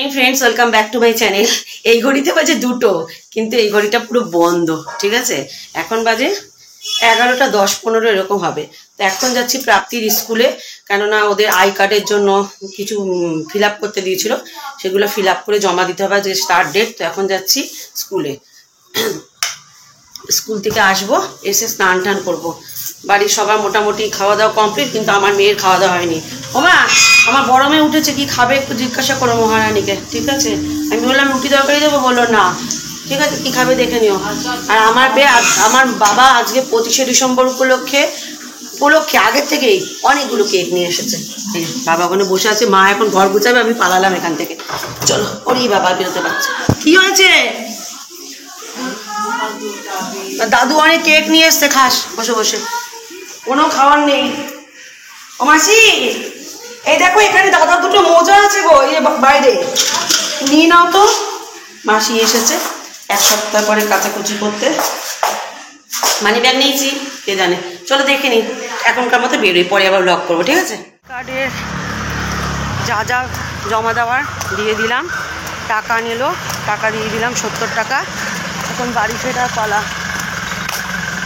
Morning friends, welcome back to my channel. এই ঘড়িতে বাজে 2টো, কিন্তু এই ঘড়িটা পুরো বন্ধ। ঠিক আছে, এখন বাজে 11টা 10-15 এরকম হবে। তো এখন যাচ্ছি প্রাপ্তির স্কুলে, কেননা ওদের আই কার্ডের জন্য কিছু ফিল আপ করতে দিয়েছিল, সেগুলো ফিল আপ করে জমা দিতে হবে, যে স্টার্ট ডেট। তো এখন যাচ্ছি স্কুলে। স্কুল থেকে আসবো, এসে স্নান টান করবো। বাড়ির সবার মোটামুটি খাওয়া দাওয়া কমপ্লিট, কিন্তু আমার মেয়ের খাওয়া দাওয়া হয়নি। ওমা, আমার বড় মেয়ে উঠেছে, কি খাবে একটু জিজ্ঞাসা করো মহারানীকে। ঠিক আছে, আমি বললাম রুটি তরকারি দেবো, বললো না। ঠিক আছে, কি খাবে দেখে নিও। আর আমার বাবা আজকে 25শে ডিসেম্বর উপলক্ষে আগের থেকেই অনেকগুলো কেক নিয়ে এসেছে। বাবা ওখানে বসে আছে, মা এখন ঘর গুছাবে, আমি পালালাম এখান থেকে। চলো, ওরই বাবা বেরোতে পারছে। কি হয়েছে? দাদু অনেক কেক নিয়ে এসছে, খাস বসে বসে, কোনো খাওয়ার নেই। ও মাসি, এই দেখো এখানে দাদার দুটো মোজা আছে গো, এই বাইরে নিয়ে নাও তো। মাসি এসেছে 1 সপ্তাহ পরে কাচাকুচি করতে। মানি ব্যাগ নিয়েছি, কে জানে। চলো দেখে নিই, এখনকার মতো বেরোই, পরে আবার ব্লগ করবো। ঠিক আছে, কার্ডের যা যা জমা দেওয়ার দিয়ে দিলাম, টাকা নিল, টাকা দিয়ে দিলাম 70 টাকা। এখন বাড়ি ফেরার পালা।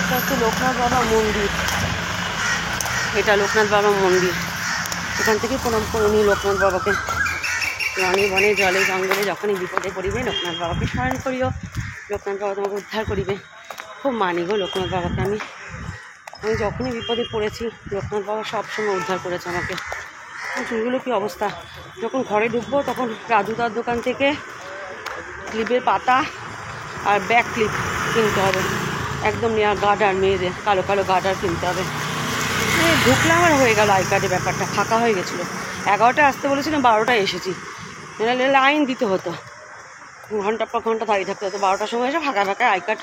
এটা হচ্ছে লোকনাথ বাবা মন্দির, এটা লোকনাথ বাবা মন্দির। এখান থেকে প্রণাম করে নিই লোকনাথ বাবাকে। বনে বনে জলে জঙ্গলে যখনই বিপদে পড়িবে লোকনাথ বাবাকে স্মরণ করিও, লোকনাথ বাবা তোমাকে উদ্ধার করিবে। খুব মানি গো লোকনাথ বাবাকে। আমি যখনই বিপদে পড়েছি লোকনাথ বাবা সবসময় উদ্ধার করেছে আমাকে। চুলগুলো কী অবস্থা। যখন ঘরে ঢুকবো তখন রাজুদার দোকান থেকে ক্লিপের পাতা আর ব্যাক ক্লিপ কিনতে হবে, একদম নেওয়া গার্ডার, মেয়েদের কালো কালো গার্ডার কিনতে হবে। ঢুকলাম আর হয়ে গেল, আই কার্ডের ব্যাপারটা ফাঁকা হয়ে গেছিলো। 11টায় আসতে বলেছিলাম, 12টায় এসেছি। লাইন দিতে হতো, ঘন্টার পর ঘন্টা দাঁড়িয়ে থাকতে হতো। 12টার সময় এসে ফাঁকা ফাঁকা আই কার্ড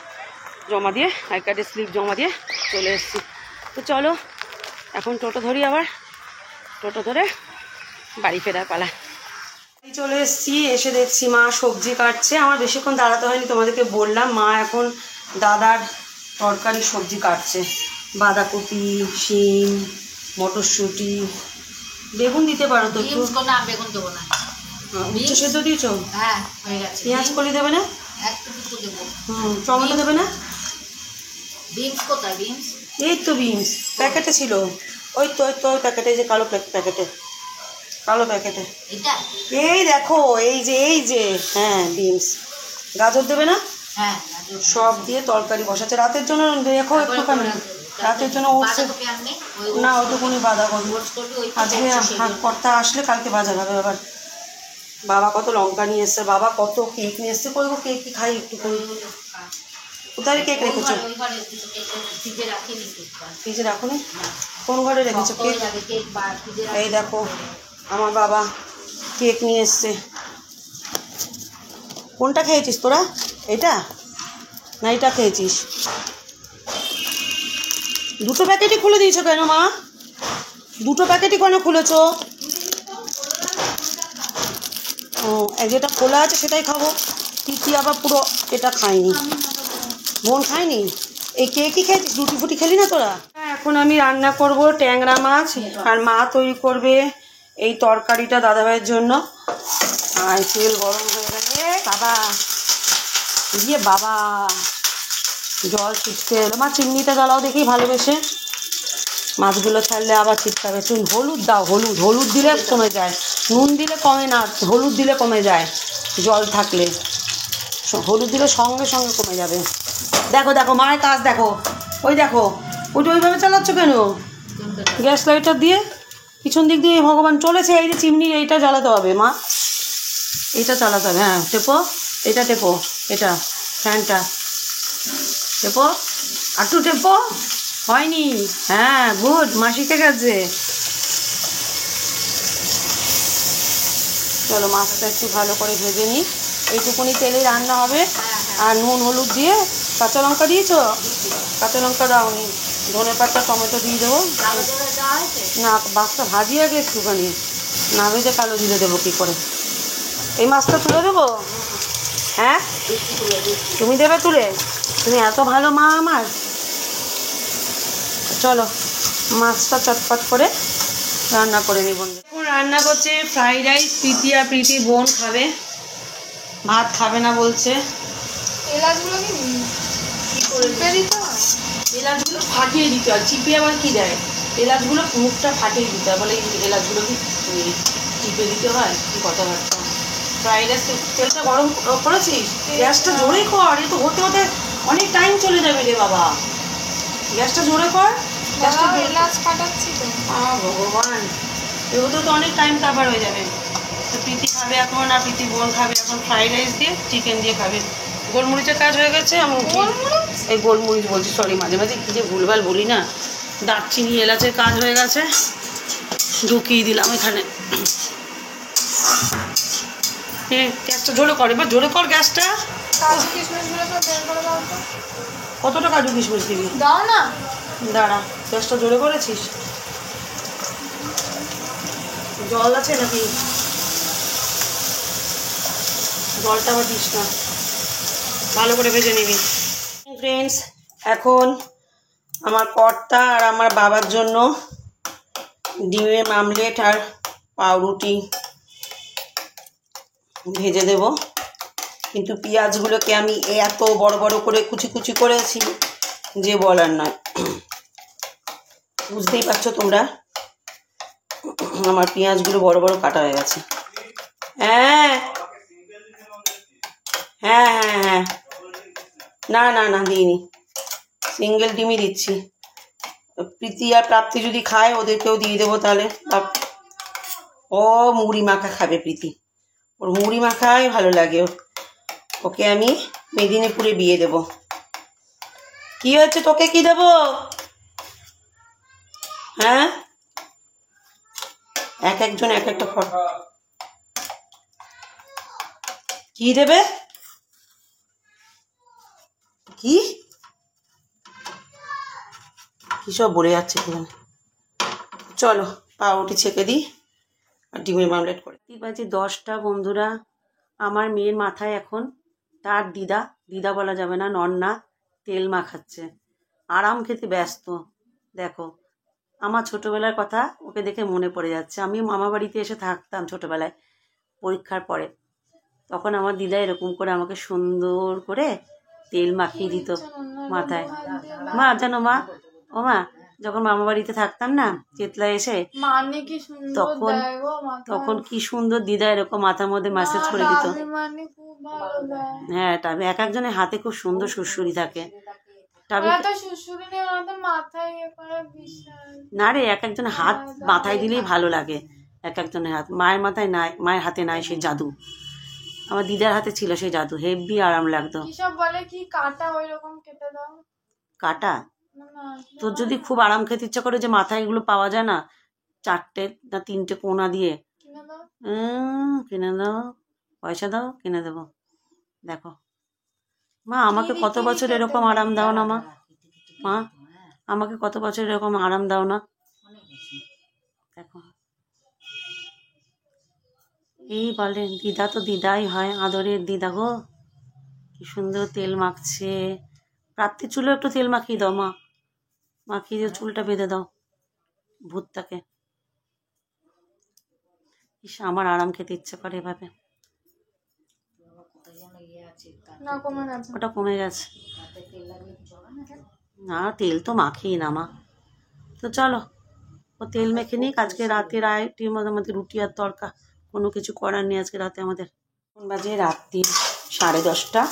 জমা দিয়ে, আই কার্ডের স্লিপ জমা দিয়ে চলে এসেছি। তো চলো এখন টোটো ধরি, আবার টোটো ধরে বাড়ি ফেরার পালা। চলে এসেছি, এসে দেখছি মা সবজি কাটছে। আমার বেশিক্ষণ দাঁড়াতে হয়নি, তোমাদেরকে বললাম। মা এখন দাদার তরকারি সবজি কাটছে, বাঁধাকপি, শিম, মটরশুঁটি, বেগুন দিতে পারো তো একটু। বেগুন দেবো না, উচ্চ সেদ্ধ দিয়েছো? হ্যাঁ হয়ে গেছে। পেঁয়াজ কলি দেবে না? একটু দেবো। টমেটো দেবে না? বিনস কোথায়? বিনস এই তো বিনস প্যাকেটে ছিল, ওই তো ওই প্যাকেটে, যে কালো প্যাকেটে, কালো প্যাকেটে। এটা এই দেখো, এই যে হ্যাঁ বিনস। গাজর দেবে না? হ্যাঁ, সব দিয়ে তরকারি বসাচ্ছে রাতের জন্য। দেখো একটুখানি রাতের জন্য উঠছে না, ওইটুকুনি বাঁধাকপি। আজকে কর্তা আসলে কালকে বাজার হবে। আবার বাবা কত লঙ্কা নিয়ে এসছে, বাবা কত কেক নিয়ে এসছে। করবো কেক কি খাই একটু করে। কোথায় কেক রেখেছো? ফ্রিজে রাখো নি? কোন ঘরে রেখেছো কেক? এই দেখো আমার বাবা কেক নিয়ে এসছে। কোনটা খেয়েছিস তোরা? এটা না এটা খেয়েছিস? দুটো প্যাকেটই খুলে দিয়েছো কেন মা? দুটো প্যাকেটই কেন খুলেছো? ও, যেটা খোলা আছে সেটাই খাবো। তিথি আবার পুরো এটা খাইনি, বোন খায়নি। এই কেকই খেয়েছিস, রুটি ফুটি খেলি না তোরা? এখন আমি রান্না করব ট্যাংরা মাছ, আর মা তৈরি করবে এই তরকারিটা দাদাভাইয়ের জন্য। আর তেল গরম হয়ে গেছে। বাবা দিয়ে বাবা জল ছিটতে এলো। মা চিমনিটা জ্বালাও দেখি ভালোবেসে, মাছগুলো ছাড়লে আবার ছিটতে হবে। তুমি হলুদ দাও, হলুদ দিলে কমে যায়, নুন দিলে কমে না, হলুদ দিলে কমে যায়। জল থাকলে হলুদ দিলে সঙ্গে সঙ্গে কমে যাবে। দেখো দেখো মায়ের কাজ দেখো, ওই দেখো ওইটা ওইভাবে চালাচ্ছ কেন? গ্যাস লাইটার দিয়ে পিছন দিক দিয়ে ভগবান চলেছে। এই যে চিমনির এইটা জ্বালাতে হবে মা, এইটা চালাতে হবে। হ্যাঁ টেপো, এটা টেপো, এটা ফ্যানটা টেপো, আটু টেপো। হয়নি? হ্যাঁ গুড, মাসিকে গেছে। চলো মাছটা একটু ভালো করে ভেজে নিই। এইটুকুনি তেলে রান্না হবে। আর নুন হলুদ দিয়ে, কাঁচা লঙ্কা দিয়েছো? কাঁচা লঙ্কা দাওনি, ধনে পাতা টমেটো দিয়ে দেবো না। মাছটা ভাজি আগে একটুখানি, না ভেজে কালো জিরে দেবো কী করে? এই মাছটা তুলে দেবো? হ্যাঁ তুমি দেবে তুলে? তুমি এত ভালো মা আমার। চলো মাছটা চটপট করে রান্না করে নি বন্ধু। এখন রান্না করছে ফ্রাইড রাইস। প্রীতি আর প্রীতি বোন খাবে, ভাত খাবে না বলছে। এলাচগুলো কি করে দিতে হয়? এলাচগুলো ফাটিয়ে দিতে হয়। চিপে আবার কি দেয়? এলাচগুলো মুখটা ফাটিয়ে দিতে হয়, বলে এলাচগুলো কি চিপে দিতে হয়? কি কথাবার্তা। ফ্রাইড রাইস তেলটা গরম করেছিস? গ্যাসটা জোরে কর, এ তো হতে হতে অনেক টাইম চলে যাবে রে বাবা। গ্যাসটা জোরে কর। গ্যাসটা এলাচ ফাটাচ্ছি তো। ভগবান, এ হতে তো অনেক টাইম কাভার হয়ে যাবে। তো প্রীতি খাবে এখন, আর প্রীতি বোন খাবে এখন ফ্রাইড রাইস দিয়ে, চিকেন দিয়ে খাবে। গোলমরিচের কাজ হয়ে গেছে। আমি এই গোলমরিচ বলছি, সরি, মাঝে মাঝে কী যে ভুলভাল বলি না। দারচিনি এলাচের কাজ হয়ে গেছে, ঢুকিয়ে দিলাম এখানে। গ্যাসটা জোরে কর, এবার জোরে কর গ্যাসটা। কাজু কিশমিশগুলো সব বের করে দাও তো। কতটা কাজু কিশমিশ দিবি? দাও না। দাঁড়া, গ্যাসটা জোরে করেছিস? জল আছে নাকি? জলটা আবার দিস না, ভালো করে ভেজে নিবি। ফ্রেন্ডস, এখন আমার কর্তা আর আমার বাবার জন্য ডিমের আমলেট আর পাউরুটি ভেজে দেব। কিন্তু পেঁয়াজগুলোকে আমি এত বড় বড় করে কুচি কুচি করেছি যে বলার নয়। বুঝতেই পারছো তোমরা, আমার পেঁয়াজগুলো বড় বড় কাটা হয়ে গেছে। হ্যাঁ হ্যাঁ হ্যাঁ হ্যাঁ, না না না দিইনি, সিঙ্গেল ডিমই দিচ্ছি। প্রীতি আর প্রাপ্তি যদি খায় ওদেরকেও দিয়ে দেবো তাহলে। ও মুড়ি মাখা খাবে প্রীতি, ওর মুড়ি মাখাই ভালো লাগে। ওকে আমি মেদিনীপুরে বিয়ে দেব। কি হয়েছে, তোকে কি দেব? হ্যাঁ, এক একজন এক একটা ফল। কি দেবে? কি কি সব বলে যাচ্ছে এখানে। চলো পাউরুটি ছেঁকে দিই আর ডিমের মামলেট করে। 10টা বন্ধুরা। আমার মেয়ের মাথায় এখন তার দিদা বলা যাবে না, নন্না তেল মাখাচ্ছে, আরাম খেতে ব্যস্ত। দেখো, আমার ছোটোবেলার কথা ওকে দেখে মনে পড়ে যাচ্ছে। আমি মামা বাড়িতে এসে থাকতাম ছোটোবেলায় পরীক্ষার পরে, তখন আমার দিদা এরকম করে আমাকে সুন্দর করে তেল মাখিয়ে দিত মাথায়। মা জানো মা, ও মা, যখন মামা বাড়িতে থাকতাম না চেতলা এসে, তখন কি সুন্দর দিদা এরকম মাথার মধ্যে ম্যাসেজ করে দিত। হ্যাঁ, টাবে এক একজনের হাতে খুব সুন্দর সুরসুরি থাকে। না রে, এক একজনের হাত মাথায় দিলেই ভালো লাগে। এক একজনের হাত, মায়ের মাথায় নাই, মায়ের হাতে নাই সেই জাদু। আমার দিদার হাতে ছিল সেই জাদু, হেভি আরাম লাগতো। কাটা? তোর যদি খুব আরাম খেতে ইচ্ছা করে, যে মাথায় এগুলো পাওয়া যায় না, 4টে না 3টে কোনা দিয়ে, কিনে দাও, পয়সা দাও, কিনে দেবো। দেখো মা, আমাকে কত বছর এরকম আরাম দাও না মা। মা, আমাকে কত বছর এরকম আরাম দাও না। দেখো, এই বলেন দিদা তো দিদাই হয়, আদরের দিদা গো। কি সুন্দর তেল মাখছে। রাত্রি চুলে একটু তেল মাখিয়ে দাও মা, মাখিয়ে দিয়ে চুলটা বেঁধে দাও ভূতটাকে। ইস, আমার আরাম খেতে ইচ্ছে করে এভাবে। ওটা কমে গেছে না, তেল তো মাখিয়ে না মা। তো চলো, ও তেল মেখে নিক। আজকে রাতের আইটির মধ্যে আমাদের রুটি আর তড়কা, কোনো কিছু করার নেই আজকে রাতে আমাদের। এখন বাজে রাত্রি 10:30।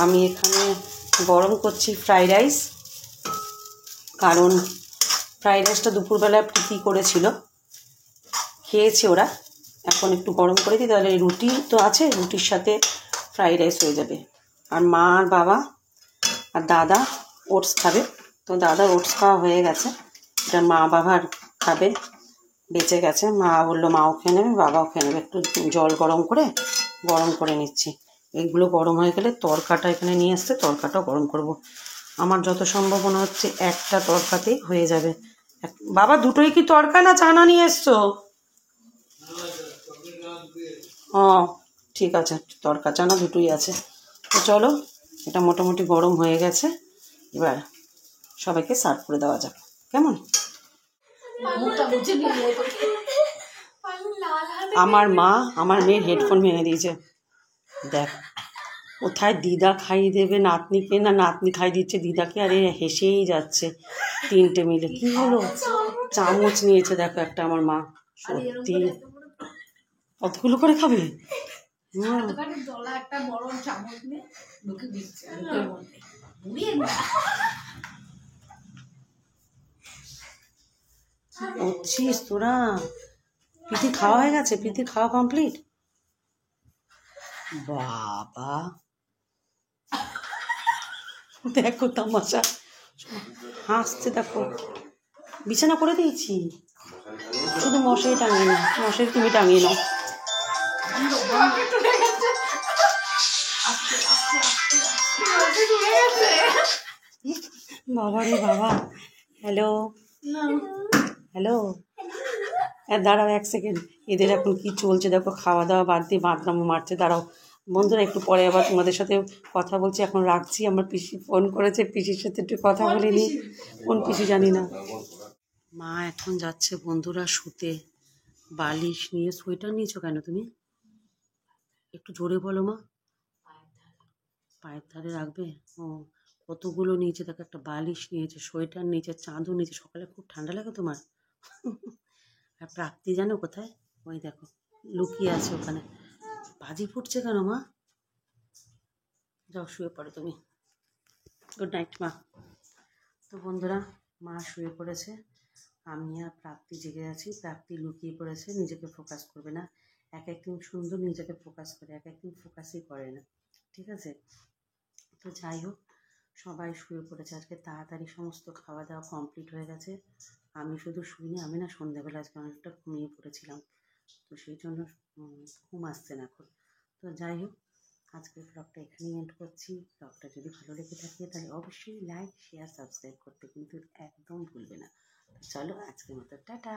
আমি এখানে গরম করছি ফ্রাইড রাইস, কারণ ফ্রাইড রাইসটা দুপুরবেলায় প্রীতি করেছিল, খেয়েছে ওরা। এখন একটু গরম করে দিই, তাহলে রুটি তো আছে, রুটির সাথে ফ্রাইড রাইস হয়ে যাবে। আর মা আর বাবা আর দাদা ওটস খাবে, তো দাদার ওটস খাওয়া হয়ে গেছে, এটা মা বাবার খাবে, বেঁচে গেছে। মা বললো মাও খেয়ে নেবে, বাবাও খেয়ে নেবে। একটু জল গরম করে নিচ্ছি। এইগুলো গরম হয়ে গেলে তরকাটা এখানে নিয়ে আসতে, তরকাটাও গরম করব। আমার যত সম্ভাবনা হচ্ছে একটা তরকাতেই হয়ে যাবে। বাবা, দুটোই কি তরকা না চানা নিয়ে এসছো? ও ঠিক আছে, তরকা চানা দুটোই আছে। তো চলো, এটা মোটামুটি গরম হয়ে গেছে, এবার সবাইকে সার্ভ করে দেওয়া যাক। কেমন? আমার মা আমার মেয়ের হেডফোন ভেঙে দিয়েছে। দেখ কোথায় দিদা খাইয়ে দেবে নাতনিকে, না নাতনি খাইয়ে দিচ্ছে দিদাকে, আর এ হেসেই যাচ্ছে তিনটে মিলে। কি হলো? চামচ নিয়েছে দেখো একটা আমার মা। সত্যি কতগুলো করে খাবে? হুম একটা বড় চামচ নিয়ে ঢুকে দিচ্ছে করছিস তোরা? প্রীতির খাওয়া হয়ে গেছে? প্রীতির খাওয়া কমপ্লিট? বাবা দেখো তামাশা, হাসছে দেখো। বিছানা করে দিয়েছি, শুধু মশারি টাঙিয়ে নাও, মশারি তুমি টাঙিয়ে নাও। বাবা রে বাবা। হ্যালো হ্যালো, দাঁড়াও এক সেকেন্ড, এদের এখন কি চলছে দেখো, খাওয়া দাওয়া বাদ দিয়ে বাদনাম মারছে। দাঁড়াও বন্ধুরা, একটু পরে আবার তোমাদের সাথে কথা বলছি, এখন রাখছি। আমার পিসি ফোন করেছে, পিসির সাথে একটু কথা বলে নিই। কোন পিসি জানি না। মা এখন যাচ্ছে বন্ধুরা শুতে, বালিশ নিয়ে। সোয়েটার নিয়েছো কেন তুমি? একটু জোরে বলো মা। পায়ের ধারে রাখবে? ও কতগুলো নিয়েছে দেখো, একটা বালিশ নিয়েছে, সোয়েটার নিয়েছে, চাঁদও নিয়েছে। সকালে খুব ঠান্ডা লাগে তোমার? আর প্রাপ্তি জানো কোথায়? ওই দেখো লুকিয়ে আছে ওখানে। বাজি ফুটছে কেন মা? যাও শুয়ে পড়ো তুমি। গুড নাইট মা। তো বন্ধুরা, মা শুয়ে পড়েছে, আমি আর প্রাপ্তি জেগে আছি। প্রাপ্তি লুকিয়ে পড়েছে, নিজেকে ফোকাস করবে না। এক একদিন সুন্দর নিজেকে ফোকাস করে, এক একদিন ফোকাসই করে না। ঠিক আছে? তো যাই হোক, সবাই শুয়ে পড়েছে আজকে তাড়াতাড়ি, সমস্ত খাওয়া দাওয়া কমপ্লিট হয়ে গেছে। আমি শুধু শুইনি, আমি না সন্ধ্যাবেলা আজকে অনেকটা ঘুমিয়ে পড়েছিলাম, তো সেই জন্য ঘুম আসছে না এখন। তো যাই হোক, আজকের ব্লগটা এখানেই এন্ড করছি। ব্লগটা যদি ভালো লেগে থাকে তাহলে অবশ্যই লাইক শেয়ার সাবস্ক্রাইব করতে কিন্তু একদম ভুলবে না। তো চলো আজকের মতো টাটা।